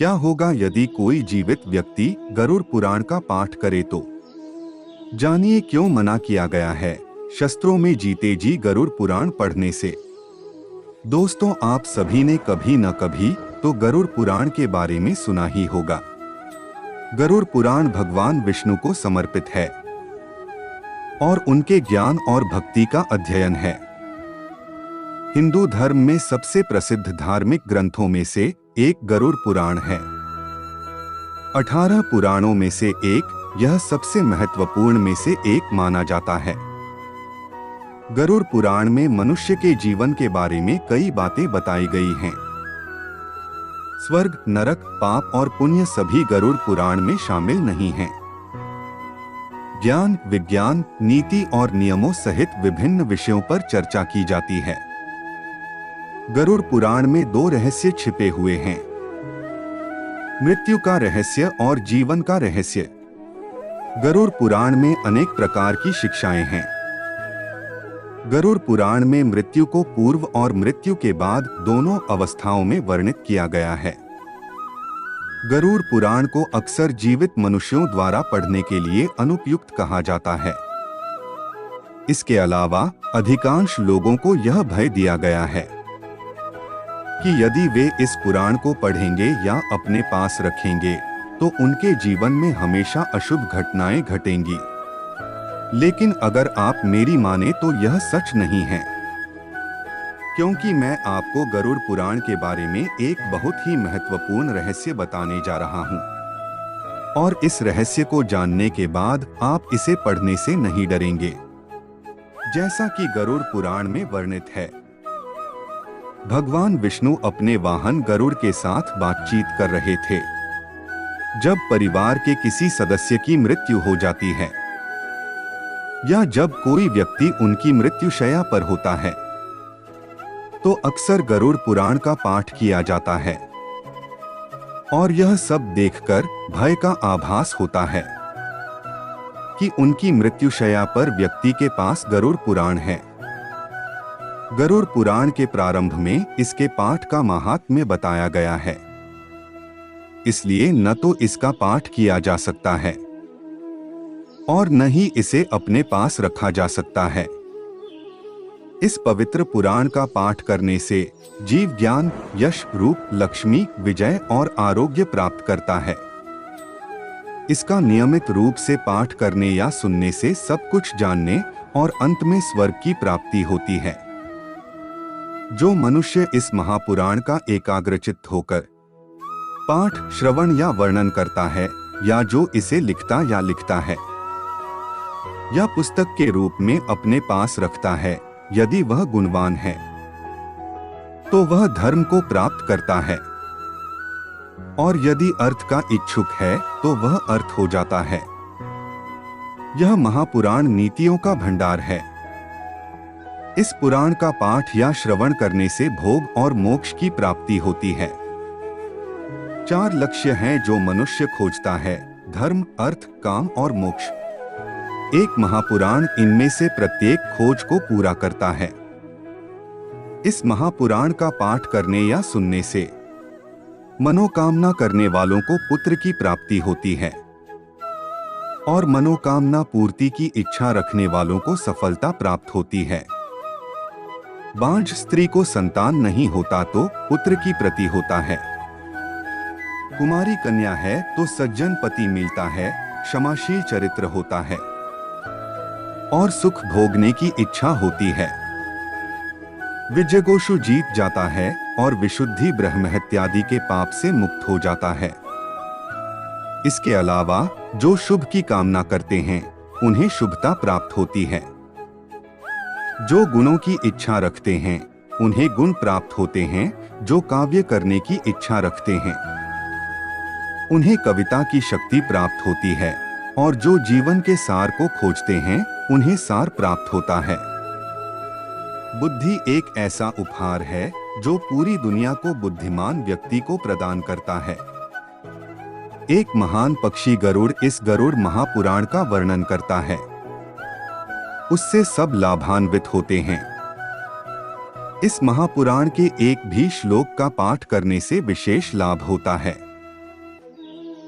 क्या होगा यदि कोई जीवित व्यक्ति गरुड़ पुराण का पाठ करे तो? जानिए क्यों मना किया गया है शस्त्रों में जीते जी गरुड़ पुराण पढ़ने से। दोस्तों, आप सभी ने कभी न कभी तो गरुड़ पुराण के बारे में सुना ही होगा। गरुड़ पुराण भगवान विष्णु को समर्पित है और उनके ज्ञान और भक्ति का अध्ययन है। हिंदू धर्म में सबसे प्रसिद्ध धार्मिक ग्रंथों में से एक गरुड़ पुराण है। 18 पुराणों में से एक, यह सबसे महत्वपूर्ण में से एक माना जाता है। गरुड़ पुराण में मनुष्य के जीवन के बारे में कई बातें बताई गई हैं। स्वर्ग, नरक, पाप और पुण्य सभी गरुड़ पुराण में शामिल नहीं हैं। ज्ञान, विज्ञान, नीति और नियमों सहित विभिन्न विषयों पर चर्चा की जाती है। गरुड़ पुराण में 2 रहस्य छिपे हुए हैं, मृत्यु का रहस्य और जीवन का रहस्य। गरुड़ पुराण में अनेक प्रकार की शिक्षाएं हैं। गरुड़ पुराण में मृत्यु को पूर्व और मृत्यु के बाद दोनों अवस्थाओं में वर्णित किया गया है। गरुड़ पुराण को अक्सर जीवित मनुष्यों द्वारा पढ़ने के लिए अनुपयुक्त कहा जाता है। इसके अलावा अधिकांश लोगों को यह भय दिया गया है कि यदि वे इस पुराण को पढ़ेंगे या अपने पास रखेंगे तो उनके जीवन में हमेशा अशुभ घटनाएं घटेंगी। लेकिन अगर आप मेरी माने तो यह सच नहीं है, क्योंकि मैं आपको गरुड़ पुराण के बारे में एक बहुत ही महत्वपूर्ण रहस्य बताने जा रहा हूं। और इस रहस्य को जानने के बाद आप इसे पढ़ने से नहीं डरेंगे। जैसा कि गरुड़ पुराण में वर्णित है, भगवान विष्णु अपने वाहन गरुड़ के साथ बातचीत कर रहे थे। जब परिवार के किसी सदस्य की मृत्यु हो जाती है या जब कोई व्यक्ति उनकी मृत्युशैया पर होता है तो अक्सर गरुड़ पुराण का पाठ किया जाता है और यह सब देखकर भय का आभास होता है कि उनकी मृत्युशैया पर व्यक्ति के पास गरुड़ पुराण है। गरुड़ पुराण के प्रारंभ में इसके पाठ का महात्म्य बताया गया है, इसलिए न तो इसका पाठ किया जा सकता है और न ही इसे अपने पास रखा जा सकता है। इस पवित्र पुराण का पाठ करने से जीव ज्ञान, यश, रूप, लक्ष्मी, विजय और आरोग्य प्राप्त करता है। इसका नियमित रूप से पाठ करने या सुनने से सब कुछ जानने और अंत में स्वर्ग की प्राप्ति होती है। जो मनुष्य इस महापुराण का एकाग्रचित्त होकर पाठ, श्रवण या वर्णन करता है, या जो इसे लिखता है या पुस्तक के रूप में अपने पास रखता है, यदि वह गुणवान है तो वह धर्म को प्राप्त करता है, और यदि अर्थ का इच्छुक है तो वह अर्थ हो जाता है। यह महापुराण नीतियों का भंडार है। इस पुराण का पाठ या श्रवण करने से भोग और मोक्ष की प्राप्ति होती है। 4 लक्ष्य हैं जो मनुष्य खोजता है: धर्म, अर्थ, काम और मोक्ष। एक महापुराण इनमें से प्रत्येक खोज को पूरा करता है। इस महापुराण का पाठ करने या सुनने से मनोकामना करने वालों को पुत्र की प्राप्ति होती है और मनोकामना पूर्ति की इच्छा रखने वालों को सफलता प्राप्त होती है। बांझ स्त्री को संतान नहीं होता तो पुत्र की प्रति होता है। कुमारी कन्या है तो सज्जन पति मिलता है, क्षमाशील चरित्र होता है और सुख भोगने की इच्छा होती है। विजयगोषु जीत जाता है और विशुद्धि ब्रह्महत्यादि के पाप से मुक्त हो जाता है। इसके अलावा जो शुभ की कामना करते हैं उन्हें शुभता प्राप्त होती है। जो गुणों की इच्छा रखते हैं उन्हें गुण प्राप्त होते हैं। जो काव्य करने की इच्छा रखते हैं उन्हें कविता की शक्ति प्राप्त होती है और जो जीवन के सार को खोजते हैं उन्हें सार प्राप्त होता है। बुद्धि एक ऐसा उपहार है जो पूरी दुनिया को बुद्धिमान व्यक्ति को प्रदान करता है। एक महान पक्षी गरुड़ इस गरुड़ महापुराण का वर्णन करता है। उससे सब लाभान्वित होते हैं। इस महापुराण के एक भी श्लोक का पाठ करने से विशेष लाभ होता है।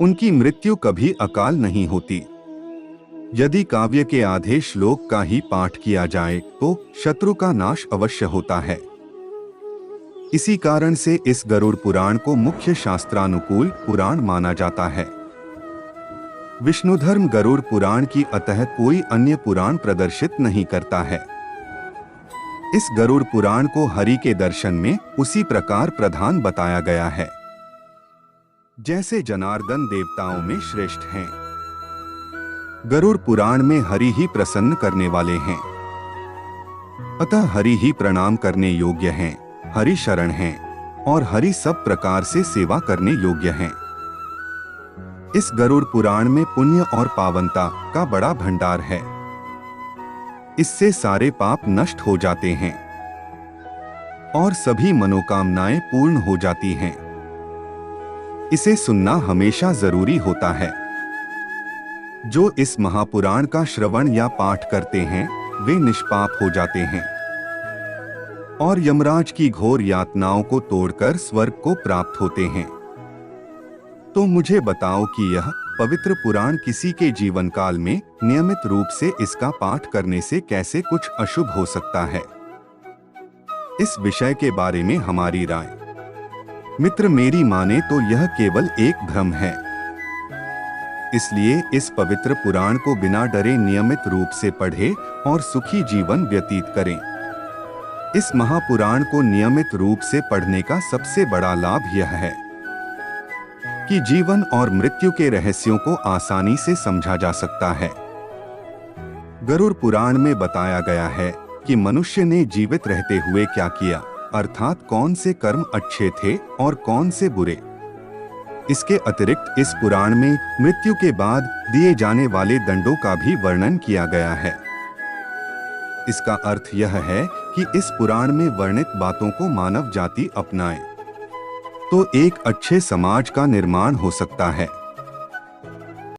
उनकी मृत्यु कभी अकाल नहीं होती। यदि काव्य के आधे श्लोक का ही पाठ किया जाए तो शत्रु का नाश अवश्य होता है। इसी कारण से इस गरुड़ पुराण को मुख्य शास्त्रानुकूल पुराण माना जाता है। विष्णुधर्म गरुड़ पुराण की अतः कोई अन्य पुराण प्रदर्शित नहीं करता है। इस गरुड़ पुराण को हरि के दर्शन में उसी प्रकार प्रधान बताया गया है जैसे जनार्दन देवताओं में श्रेष्ठ हैं। गरुड़ पुराण में हरि ही प्रसन्न करने वाले हैं, अतः हरि ही प्रणाम करने योग्य हैं, हरि शरण हैं और हरि सब प्रकार से सेवा करने योग्य हैं। इस गरुड़ पुराण में पुण्य और पावनता का बड़ा भंडार है। इससे सारे पाप नष्ट हो जाते हैं और सभी मनोकामनाएं पूर्ण हो जाती हैं। इसे सुनना हमेशा जरूरी होता है। जो इस महापुराण का श्रवण या पाठ करते हैं वे निष्पाप हो जाते हैं और यमराज की घोर यातनाओं को तोड़कर स्वर्ग को प्राप्त होते हैं। तो मुझे बताओ कि यह पवित्र पुराण किसी के जीवन काल में नियमित रूप से इसका पाठ करने से कैसे कुछ अशुभ हो सकता है। इस विषय के बारे में हमारी राय मित्र मेरी माने तो यह केवल एक भ्रम है। इसलिए इस पवित्र पुराण को बिना डरे नियमित रूप से पढ़े और सुखी जीवन व्यतीत करें। इस महापुराण को नियमित रूप से पढ़ने का सबसे बड़ा लाभ यह है कि जीवन और मृत्यु के रहस्यों को आसानी से समझा जा सकता है। गरुड़ पुराण में बताया गया है कि मनुष्य ने जीवित रहते हुए क्या किया, अर्थात कौन से कर्म अच्छे थे और कौन से बुरे। इसके अतिरिक्त इस पुराण में मृत्यु के बाद दिए जाने वाले दंडों का भी वर्णन किया गया है। इसका अर्थ यह है कि इस पुराण में वर्णित बातों को मानव जाति अपनाए तो एक अच्छे समाज का निर्माण हो सकता है।